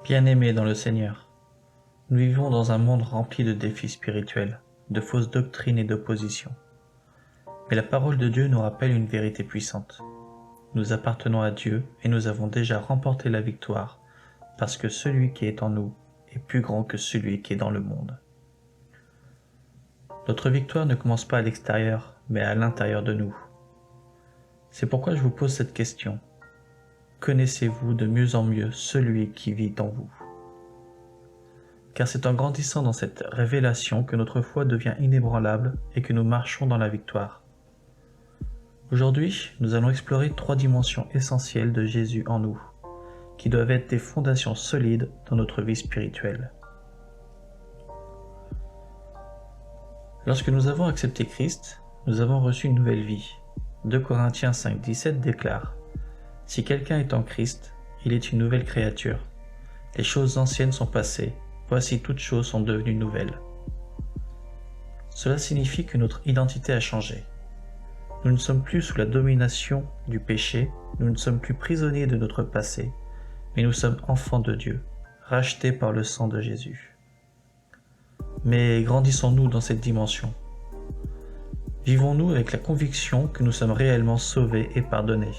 Bien-aimés dans le Seigneur, nous vivons dans un monde rempli de défis spirituels, de fausses doctrines et d'oppositions. Mais la parole de Dieu nous rappelle une vérité puissante. Nous appartenons à Dieu et nous avons déjà remporté la victoire parce que celui qui est en nous est plus grand que celui qui est dans le monde. Notre victoire ne commence pas à l'extérieur, mais à l'intérieur de nous. C'est pourquoi je vous pose cette question. Connaissez-vous de mieux en mieux celui qui vit en vous? Car c'est en grandissant dans cette révélation que notre foi devient inébranlable et que nous marchons dans la victoire. Aujourd'hui, nous allons explorer 3 dimensions essentielles de Jésus en nous, qui doivent être des fondations solides dans notre vie spirituelle. Lorsque nous avons accepté Christ, nous avons reçu une nouvelle vie. 2 Corinthiens 5,17 déclare « Si quelqu'un est en Christ, il est une nouvelle créature. Les choses anciennes sont passées, voici toutes choses sont devenues nouvelles. » Cela signifie que notre identité a changé. Nous ne sommes plus sous la domination du péché, nous ne sommes plus prisonniers de notre passé, mais nous sommes enfants de Dieu, rachetés par le sang de Jésus. Mais grandissons-nous dans cette dimension? Vivons-nous avec la conviction que nous sommes réellement sauvés et pardonnés?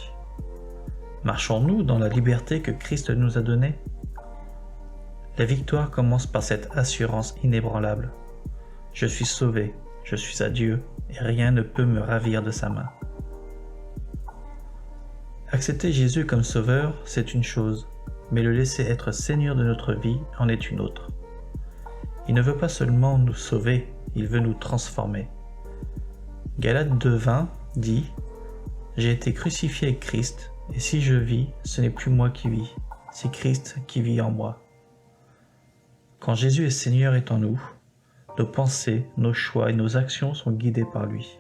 Marchons-nous dans la liberté que Christ nous a donnée? La victoire commence par cette assurance inébranlable. Je suis sauvé, je suis à Dieu, et rien ne peut me ravir de sa main. Accepter Jésus comme sauveur, c'est une chose, mais le laisser être Seigneur de notre vie en est une autre. Il ne veut pas seulement nous sauver, il veut nous transformer. Galates 2,20 dit « J'ai été crucifié avec Christ, et si je vis, ce n'est plus moi qui vis, c'est Christ qui vit en moi. » Quand Jésus est Seigneur est en nous, nos pensées, nos choix et nos actions sont guidés par lui.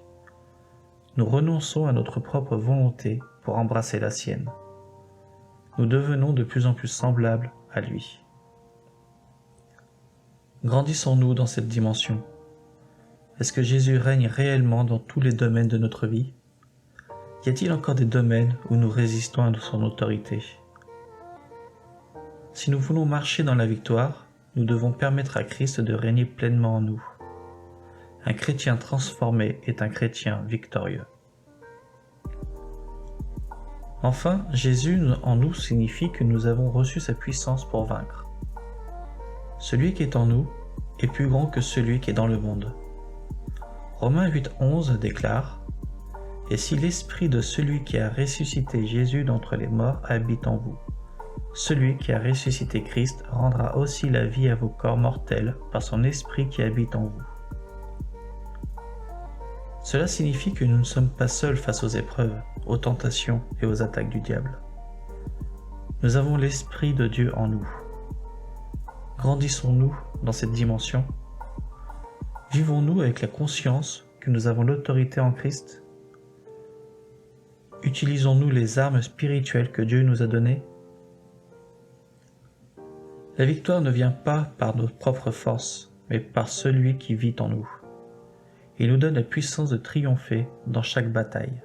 Nous renonçons à notre propre volonté pour embrasser la sienne. Nous devenons de plus en plus semblables à lui. Grandissons-nous dans cette dimension? Est-ce que Jésus règne réellement dans tous les domaines de notre vie? Y a-t-il encore des domaines où nous résistons à son autorité? Si nous voulons marcher dans la victoire, nous devons permettre à Christ de régner pleinement en nous. Un chrétien transformé est un chrétien victorieux. Enfin, Jésus en nous signifie que nous avons reçu sa puissance pour vaincre. Celui qui est en nous est plus grand que celui qui est dans le monde. Romains 8,11 déclare « Et si l'esprit de celui qui a ressuscité Jésus d'entre les morts habite en vous, celui qui a ressuscité Christ rendra aussi la vie à vos corps mortels par son esprit qui habite en vous. » Cela signifie que nous ne sommes pas seuls face aux épreuves, aux tentations et aux attaques du diable. Nous avons l'Esprit de Dieu en nous. Grandissons-nous dans cette dimension? Vivons-nous avec la conscience que nous avons l'autorité en Christ? Utilisons-nous les armes spirituelles que Dieu nous a données? La victoire ne vient pas par nos propres forces, mais par celui qui vit en nous. Il nous donne la puissance de triompher dans chaque bataille.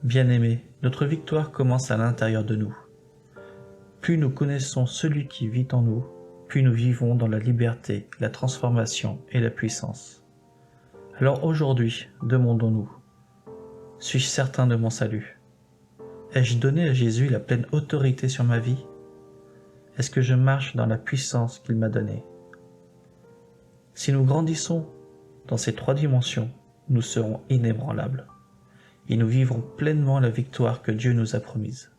Bien-aimés, notre victoire commence à l'intérieur de nous. Plus nous connaissons celui qui vit en nous, plus nous vivons dans la liberté, la transformation et la puissance. Alors aujourd'hui, demandons-nous, suis-je certain de mon salut? Ai-je donné à Jésus la pleine autorité sur ma vie? Est-ce que je marche dans la puissance qu'il m'a donnée? Si nous grandissons dans ces 3 dimensions, nous serons inébranlables et nous vivrons pleinement la victoire que Dieu nous a promise.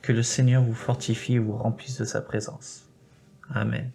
Que le Seigneur vous fortifie et vous remplisse de sa présence. Amen.